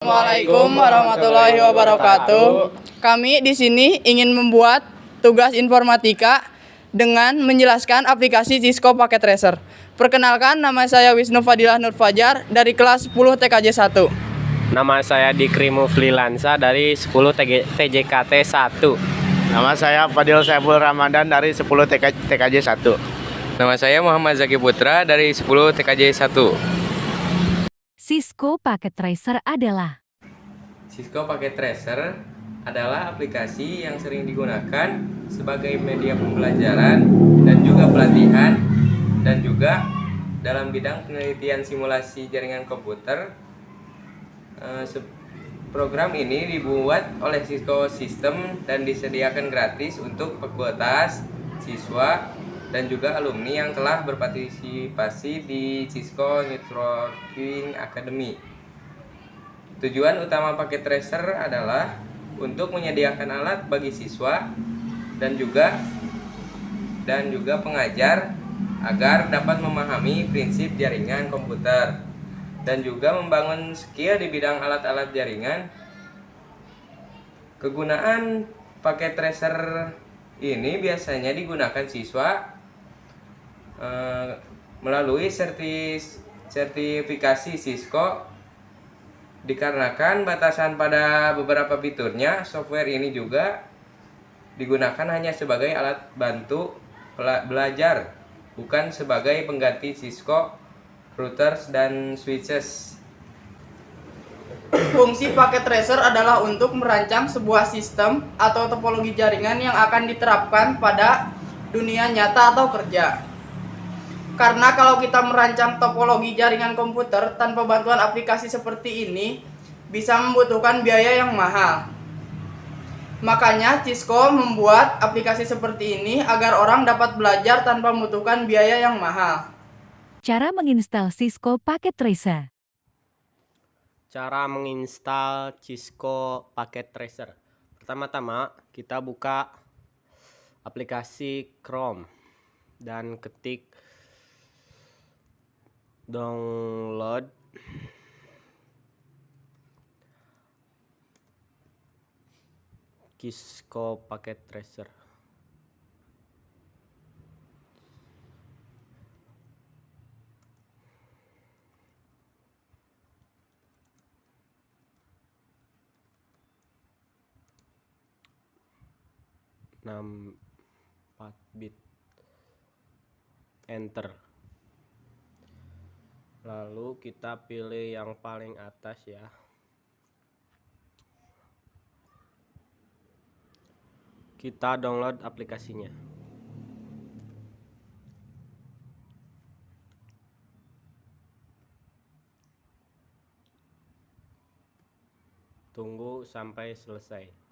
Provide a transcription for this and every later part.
Assalamualaikum warahmatullahi wabarakatuh. Kami di sini ingin membuat tugas informatika dengan menjelaskan aplikasi Cisco Packet Tracer. Perkenalkan, nama saya Wisnu Fadilah Nur Fajar dari kelas 10 TKJ 1. Nama saya Dikri Mufli Lansa dari 10 TJKT 1. Nama saya Fadil Saiful Ramadan dari 10 TKJ 1. Nama saya Muhammad Zaki Putra dari 10 TKJ 1. Cisco Packet Tracer adalah aplikasi yang sering digunakan sebagai media pembelajaran dan juga pelatihan, dan juga dalam bidang penelitian simulasi jaringan komputer. Program ini dibuat oleh Cisco System dan disediakan gratis untuk fakultas, siswa, dan juga alumni yang telah berpartisipasi di Cisco Networking Academy. Tujuan utama Packet Tracer adalah untuk menyediakan alat bagi siswa dan juga pengajar agar dapat memahami prinsip jaringan komputer dan juga membangun skill di bidang alat-alat jaringan. Kegunaan Packet Tracer ini biasanya digunakan siswa melalui sertifikasi Cisco. Dikarenakan batasan pada beberapa fiturnya, software ini juga digunakan hanya sebagai alat bantu belajar, bukan sebagai pengganti Cisco routers dan switches. Fungsi Packet Tracer adalah untuk merancang sebuah sistem atau topologi jaringan yang akan diterapkan pada dunia nyata atau kerja. Karena kalau kita merancang topologi jaringan komputer tanpa bantuan aplikasi seperti ini, bisa membutuhkan biaya yang mahal. Makanya Cisco membuat aplikasi seperti ini agar orang dapat belajar tanpa membutuhkan biaya yang mahal. cara menginstal Cisco Packet Tracer. Cara menginstal Cisco Packet Tracer. Pertama-tama kita buka aplikasi Chrome dan ketik download Cisco Packet Tracer. Enam 4 bit, enter. Lalu kita pilih yang paling atas ya. Kita download aplikasinya. Tunggu sampai selesai.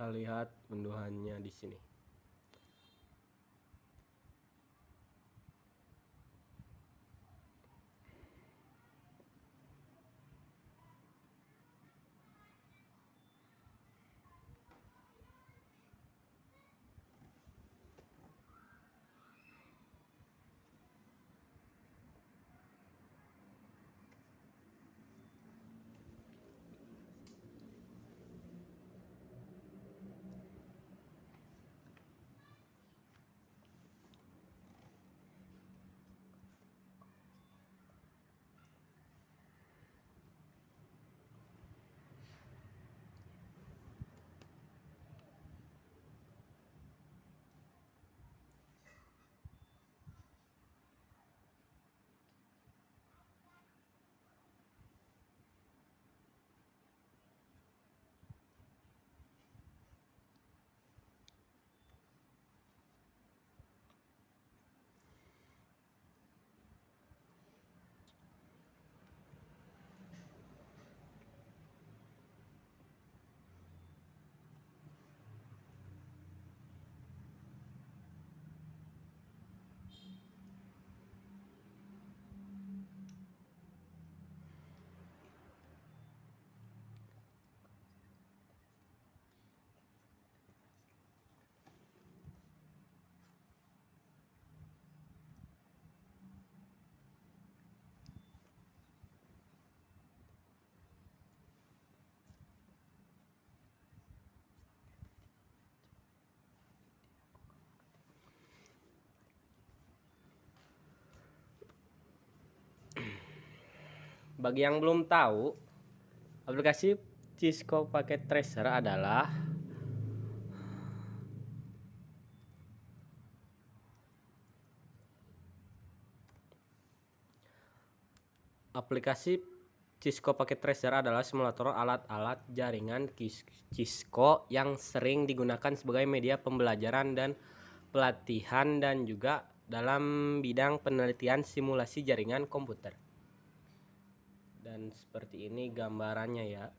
Kita lihat unduhannya di sini. Bagi yang belum tahu, aplikasi Cisco Packet Tracer adalah aplikasi Cisco Packet Tracer adalah simulator alat-alat jaringan Cisco yang sering digunakan sebagai media pembelajaran dan pelatihan dan juga dalam bidang penelitian simulasi jaringan komputer. Dan seperti ini gambarannya ya.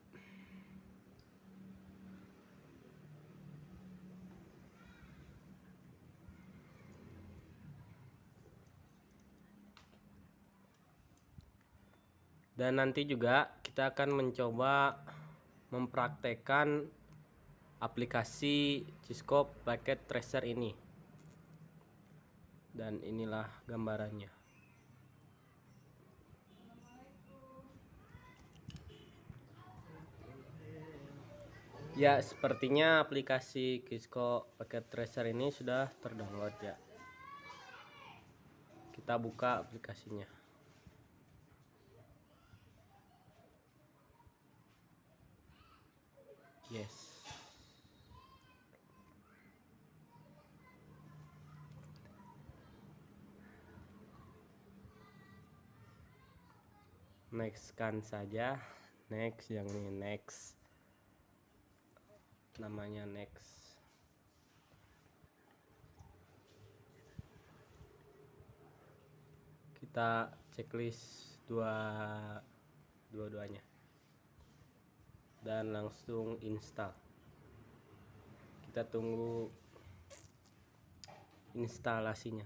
Dan nanti juga kita akan mencoba mempraktekkan aplikasi Cisco Packet Tracer ini. Dan inilah gambarannya. Ya, sepertinya aplikasi Cisco Packet Tracer ini sudah terdownload ya. Kita buka aplikasinya. Yes. Next kan saja. Next, yang ini next. Namanya next. Kita checklist dua-duanya dan langsung install. Kita tunggu instalasinya.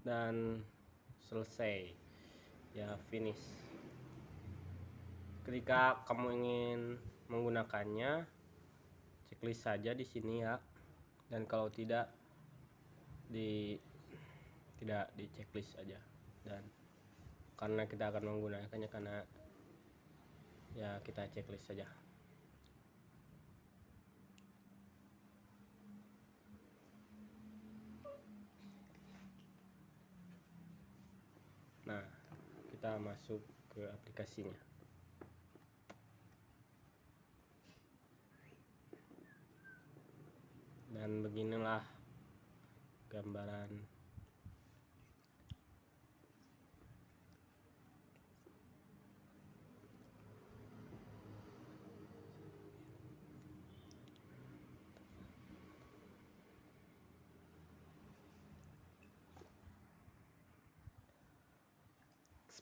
Dan selesai ya, finish. Ketika kamu ingin menggunakannya, checklist saja di sini ya. Dan kalau tidak di checklist aja. Dan karena kita akan menggunakannya, karena ya kita checklist saja. Nah, kita masuk ke aplikasinya. Dan beginilah gambaran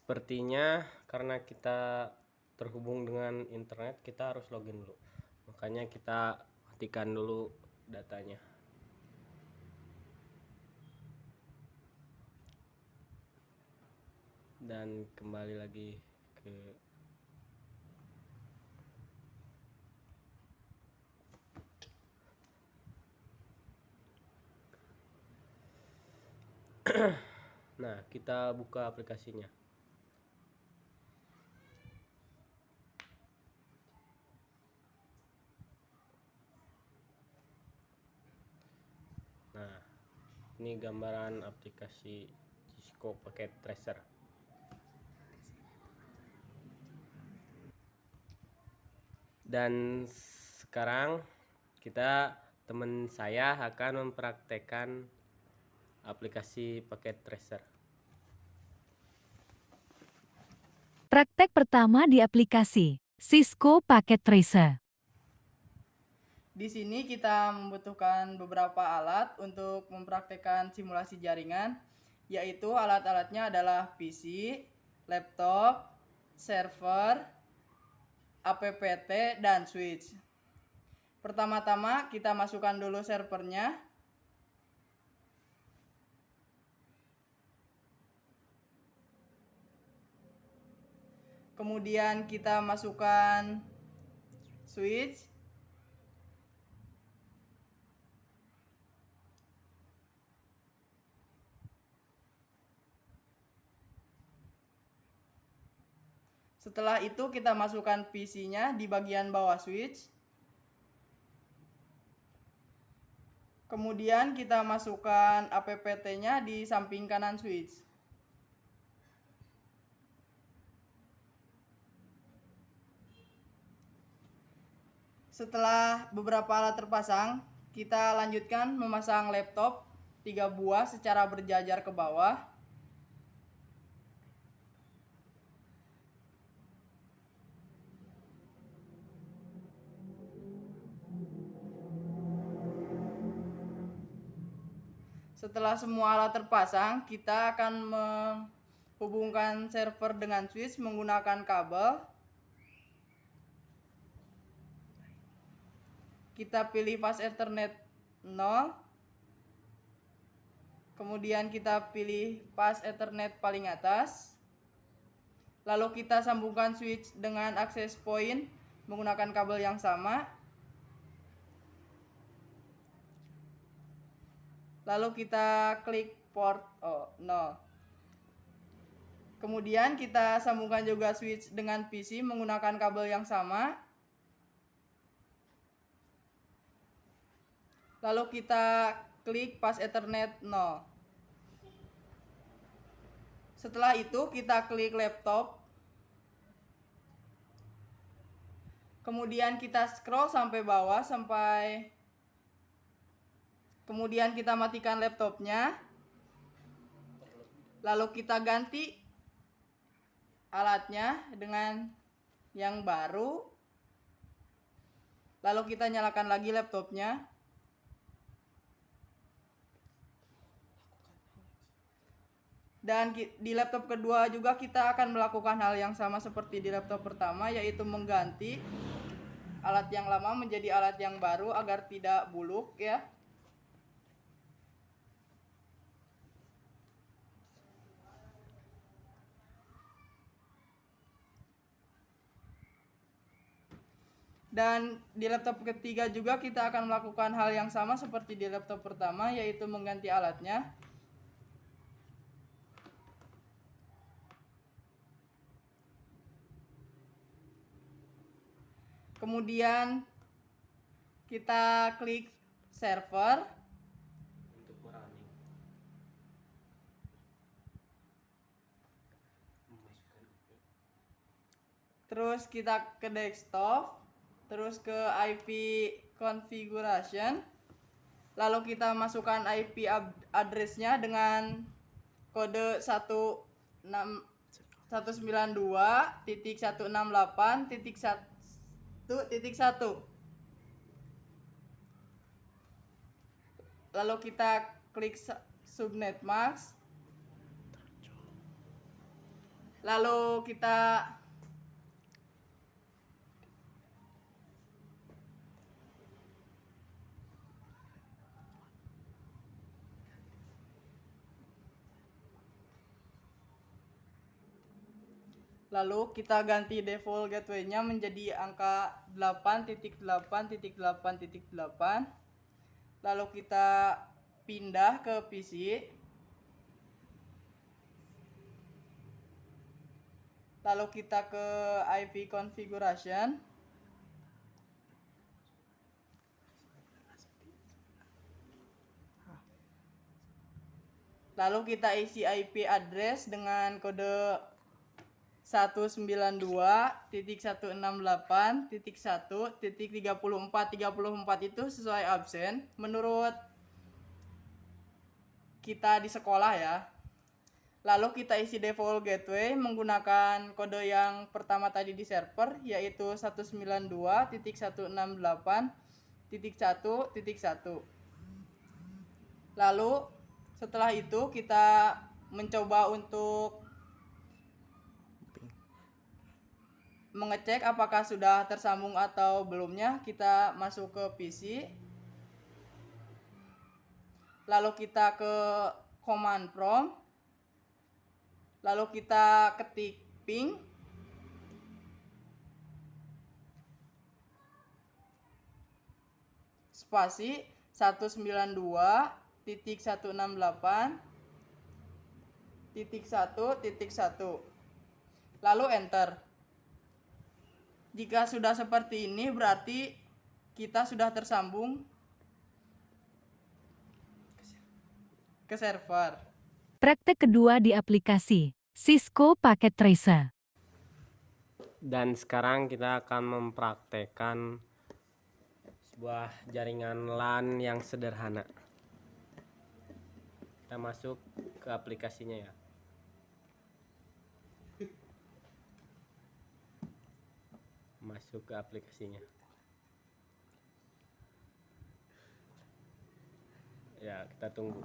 sepertinya. Karena kita terhubung dengan internet, kita harus login dulu, makanya kita matikan dulu datanya. Dan kembali lagi ke nah, kita buka aplikasinya. Nah, ini gambaran aplikasi Cisco Packet Tracer. Dan sekarang teman saya akan mempraktekkan aplikasi Packet Tracer. Praktek pertama di aplikasi Cisco Packet Tracer. Di sini kita membutuhkan beberapa alat untuk mempraktekkan simulasi jaringan, yaitu alat-alatnya adalah PC, laptop, server, APPT, dan switch. Pertama-tama kita masukkan dulu servernya. Kemudian kita masukkan switch. Setelah itu kita masukkan PC-nya di bagian bawah switch. Kemudian kita masukkan APPT-nya di samping kanan switch. Setelah beberapa alat terpasang, kita lanjutkan memasang laptop 3 buah secara berjajar ke bawah. Setelah semua alat terpasang, kita akan menghubungkan server dengan switch menggunakan kabel. Kita pilih fast Ethernet 0. Kemudian kita pilih fast Ethernet paling atas. Lalu kita sambungkan switch dengan access point menggunakan kabel yang sama. Lalu kita klik port 0. Kemudian kita sambungkan juga switch dengan PC menggunakan kabel yang sama. Lalu kita klik fast Ethernet 0. Setelah itu kita klik laptop. Kemudian kita scroll sampai bawah kemudian kita matikan laptopnya. Lalu kita ganti alatnya dengan yang baru. Lalu kita nyalakan lagi laptopnya. Dan di laptop kedua juga kita akan melakukan hal yang sama seperti di laptop pertama, yaitu mengganti alat yang lama menjadi alat yang baru agar tidak buluk ya. Dan di laptop ketiga juga kita akan melakukan hal yang sama seperti di laptop pertama, yaitu mengganti alatnya. Kemudian kita klik server. Untuk merunning. Terus kita ke desktop. Terus ke IP configuration. Lalu kita masukkan IP address-nya dengan kode 192.168.1.1. Lalu kita klik subnet mask. Lalu kita ganti default gateway-nya menjadi angka 8.8.8.8. Lalu kita pindah ke PC. Lalu kita ke IP configuration. Lalu kita isi IP address dengan kode 192.168.1.34 itu sesuai absen menurut kita di sekolah ya. Lalu kita isi default gateway menggunakan kode yang pertama tadi di server, yaitu 192.168.1.1. Lalu setelah itu kita mencoba untuk mengecek apakah sudah tersambung atau belumnya, kita masuk ke PC. Lalu kita ke command prompt. Lalu kita ketik ping. Spasi 192.168.1.1. Lalu enter. Jika sudah seperti ini berarti kita sudah tersambung ke server. Praktek kedua di aplikasi Cisco Packet Tracer. Dan sekarang kita akan mempraktekkan sebuah jaringan LAN yang sederhana. Kita masuk ke aplikasinya ya. Masuk ke aplikasinya. Ya, kita tunggu.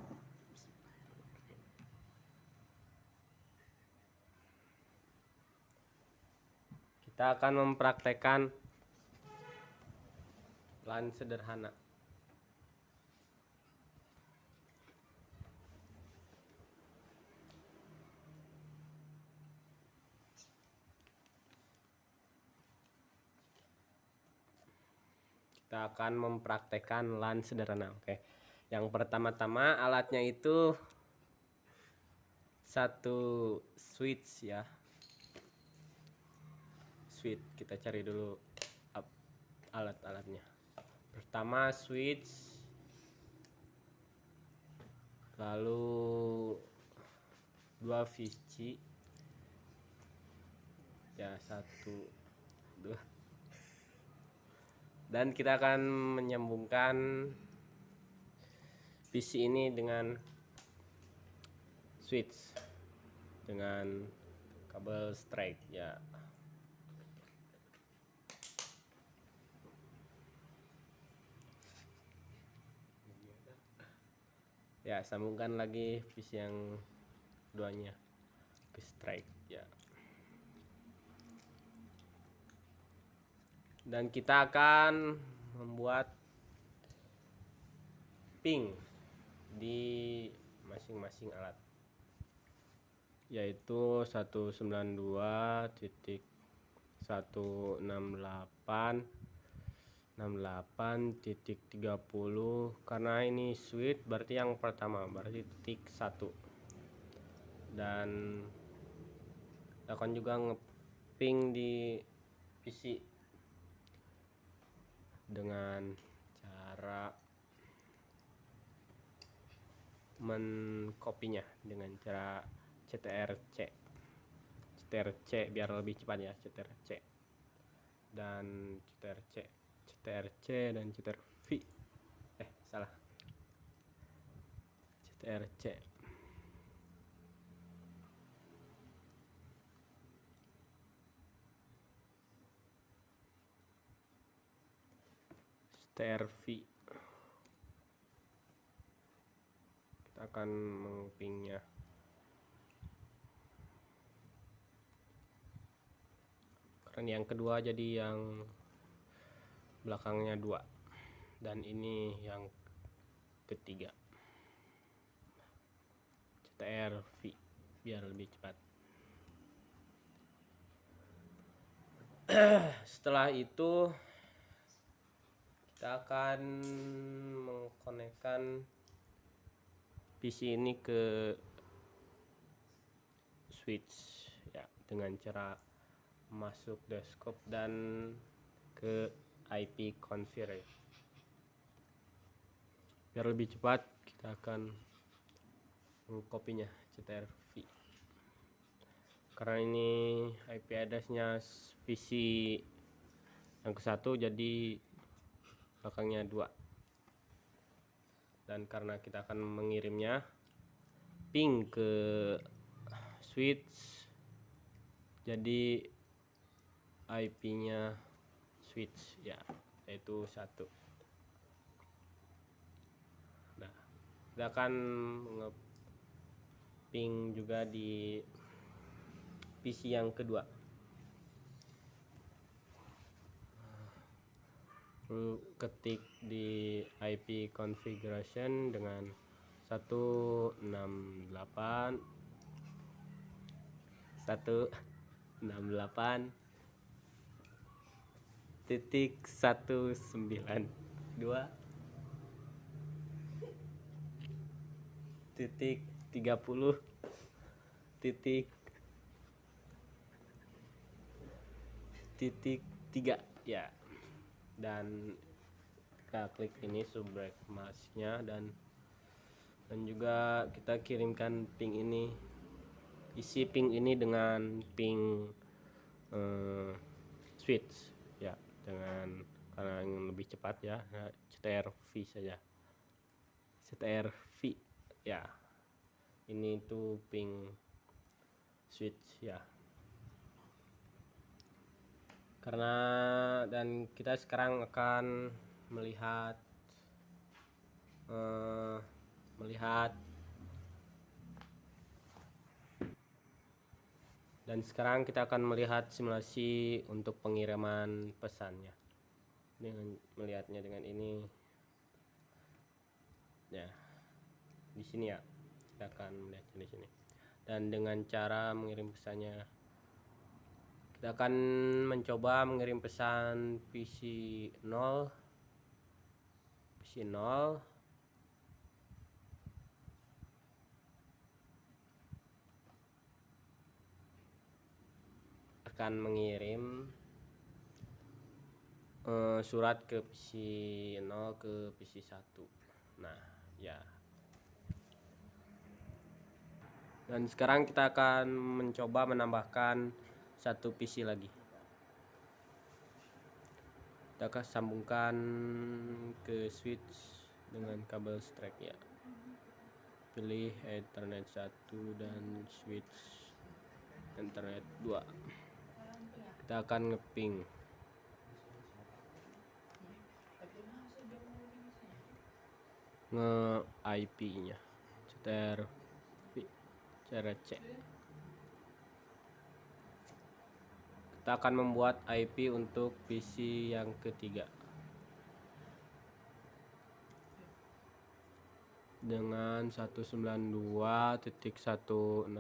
Kita akan mempraktekkan LAN sederhana. Kita akan mempraktekkan LAN sederhana. Oke. Yang pertama-tama alatnya itu satu switch ya. Switch, kita cari dulu alat-alatnya. Pertama switch, lalu dua VC ya, satu dua, dan kita akan menyambungkan VC ini dengan switch dengan kabel straight ya. Ya, sambungkan lagi VC yang duanya ke straight ya. Dan kita akan membuat ping di masing-masing alat, yaitu 192.168.68.30. Karena ini switch berarti yang pertama berarti titik 1. Dan akan juga ngeping di PC dengan cara menkopinya dengan cara CTRC biar lebih cepat ya, CTRC dan CTRC dan CTRV, salah, CTRC. CTRV. Kita akan mengpingnya. Karena yang kedua jadi yang belakangnya 2 dan ini yang ketiga, CTRV biar lebih cepat. Setelah itu kita akan mengkonekkan PC ini ke switch ya dengan cara masuk desktop dan ke IP config. Biar lebih cepat kita akan mengkopinya CTRV. Karena ini IP address-nya PC yang ke-1 jadi belakangnya 2. Dan karena kita akan mengirimnya ping ke switch jadi IP-nya switch ya, yaitu 1. Nah, kita akan nge-ping juga di PC yang kedua. lalu ketik di IP configuration dengan 192.168.30.3 ya. Dan kita klik ini subrek masknya, dan juga kita kirimkan ping ini, isi ping ini dengan ping switch ya, dengan karena yang lebih cepat ya, CTRV saja, CTRV ya. Ini tuh ping switch ya. Karena dan kita sekarang akan melihat dan sekarang kita akan melihat simulasi untuk pengiriman pesannya dengan melihatnya dengan ini ya, di sini ya. Kita akan melihatnya di sini, dan dengan cara mengirim pesannya kita akan mencoba mengirim pesan PC 0 akan mengirim surat ke PC 0 ke PC 1. Nah ya, dan sekarang kita akan mencoba menambahkan satu PC lagi. Kita akan sambungkan ke switch dengan kabel strap ya. Pilih Ethernet 1 dan switch Ethernet 2. Kita akan ngeping IP nya cara C. Kita akan membuat IP untuk PC yang ketiga dengan 192.168.30.4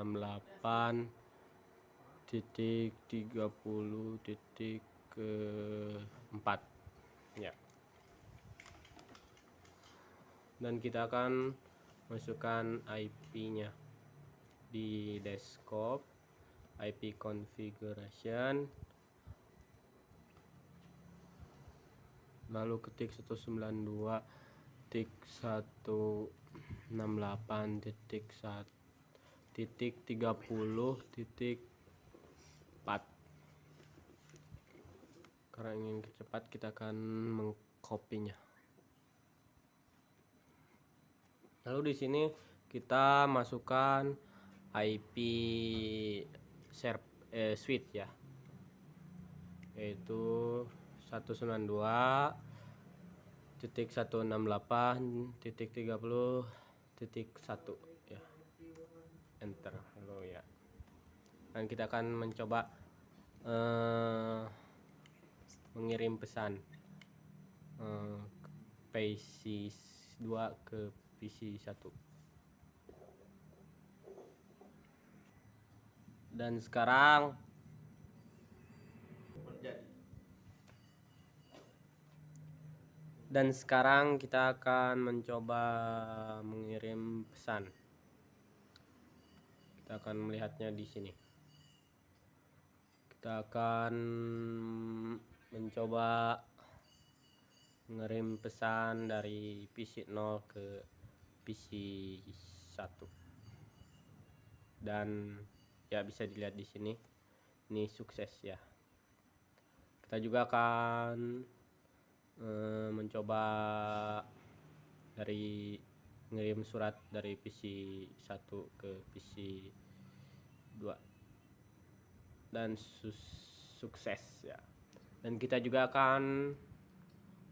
ya. Dan kita akan masukkan IP-nya di desktop, IP configuration, lalu ketik 192.168.30.4. Karena ingin cepat, kita akan mengkopinya. Lalu di sini kita masukkan IP switch ya, yaitu 192.168.30.1 ya. Enter lalu ya. Dan kita akan mencoba mengirim pesan PC 2 ke PC 1. Dan sekarang kita akan mencoba mengirim pesan. Kita akan melihatnya di sini. Kita akan mencoba mengirim pesan dari PC 0 ke PC 1. Dan ya, bisa dilihat di sini, ini sukses ya. Kita juga akan mencoba dari mengirim surat dari PC 1 ke PC 2 dan sukses ya. Dan kita juga akan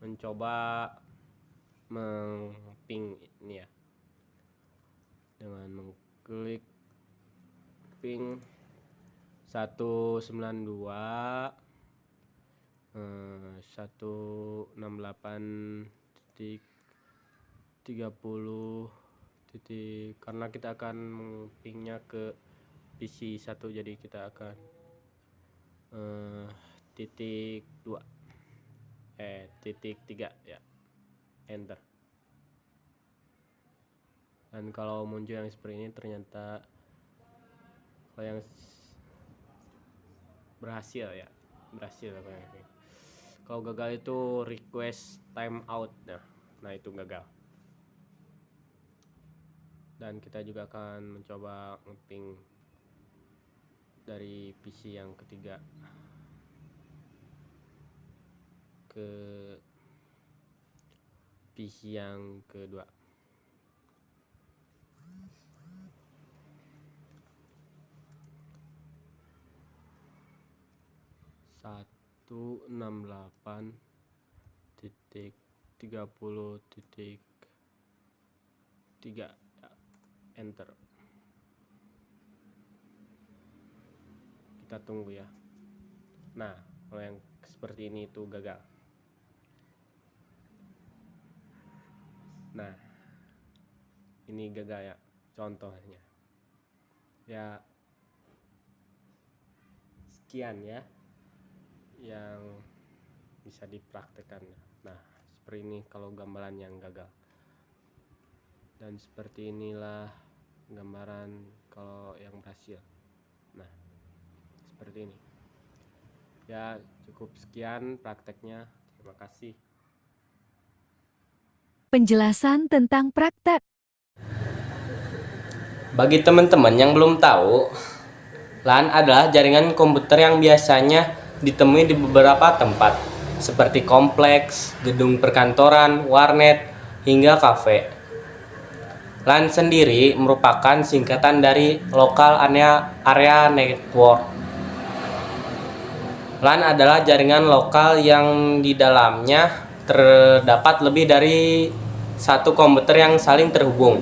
mencoba mengping ini ya, dengan mengklik ping 192 168.30 titik, karena kita akan pingnya ke PC 1, jadi kita akan titik 2 titik 3 ya, enter. Dan kalau muncul yang seperti ini, ternyata kalau yang berhasil ya, berhasil. Kalau gagal itu request timeout, nah itu gagal. Dan kita juga akan mencoba ngeping dari PC yang ketiga ke PC yang kedua. Satu 68.30.3 ya, enter. Kita tunggu ya. Nah, kalau yang seperti ini itu gagal. Nah, ini gagal ya, contohnya. Ya, sekian ya yang bisa dipraktekkan. Nah, seperti ini kalau gambaran yang gagal. Dan seperti inilah gambaran kalau yang berhasil. Nah, seperti ini. Ya, cukup sekian prakteknya. Terima kasih. Penjelasan tentang praktek. Bagi teman-teman yang belum tahu, LAN adalah jaringan komputer yang biasanya ditemui di beberapa tempat, seperti kompleks, gedung perkantoran, warnet, hingga kafe. LAN sendiri merupakan singkatan dari Local Area Network. LAN adalah jaringan lokal yang di dalamnya terdapat lebih dari satu komputer yang saling terhubung.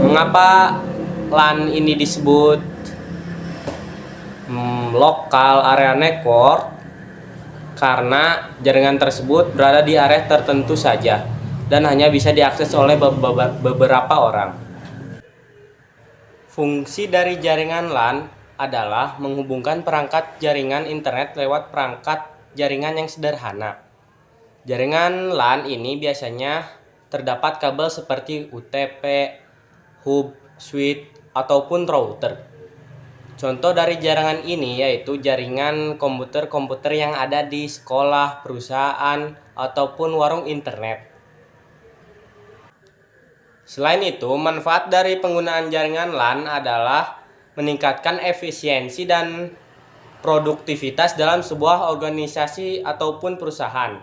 Mengapa LAN ini disebut Local Area Network? Karena jaringan tersebut berada di area tertentu saja dan hanya bisa diakses oleh beberapa orang. Fungsi dari jaringan LAN adalah menghubungkan perangkat jaringan internet lewat perangkat jaringan yang sederhana. Jaringan LAN ini biasanya terdapat kabel seperti UTP, hub, switch, ataupun router. Contoh dari jaringan ini yaitu jaringan komputer-komputer yang ada di sekolah, perusahaan, ataupun warung internet. Selain itu, manfaat dari penggunaan jaringan LAN adalah meningkatkan efisiensi dan produktivitas dalam sebuah organisasi ataupun perusahaan.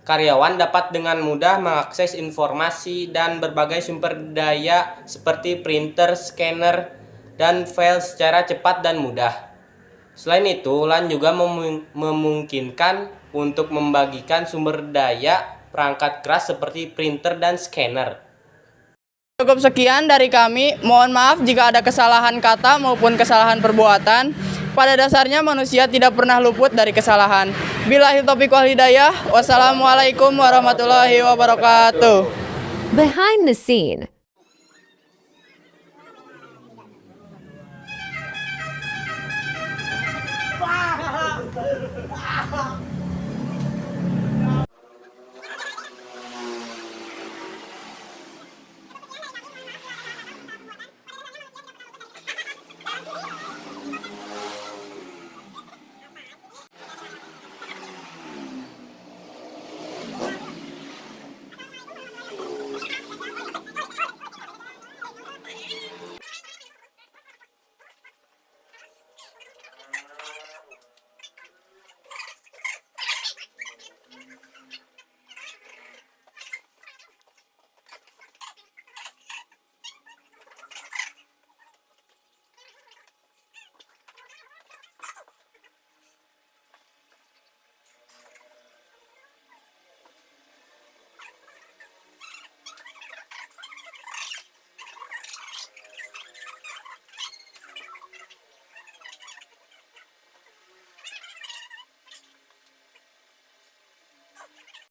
Karyawan dapat dengan mudah mengakses informasi dan berbagai sumber daya seperti printer, scanner, dan file secara cepat dan mudah. Selain itu, LAN juga memungkinkan untuk membagikan sumber daya perangkat keras seperti printer dan scanner. Cukup sekian dari kami. Mohon maaf jika ada kesalahan kata maupun kesalahan perbuatan. Pada dasarnya manusia tidak pernah luput dari kesalahan. Billahi taufiq wal hidayah. Wassalamualaikum warahmatullahi wabarakatuh. Behind the scene.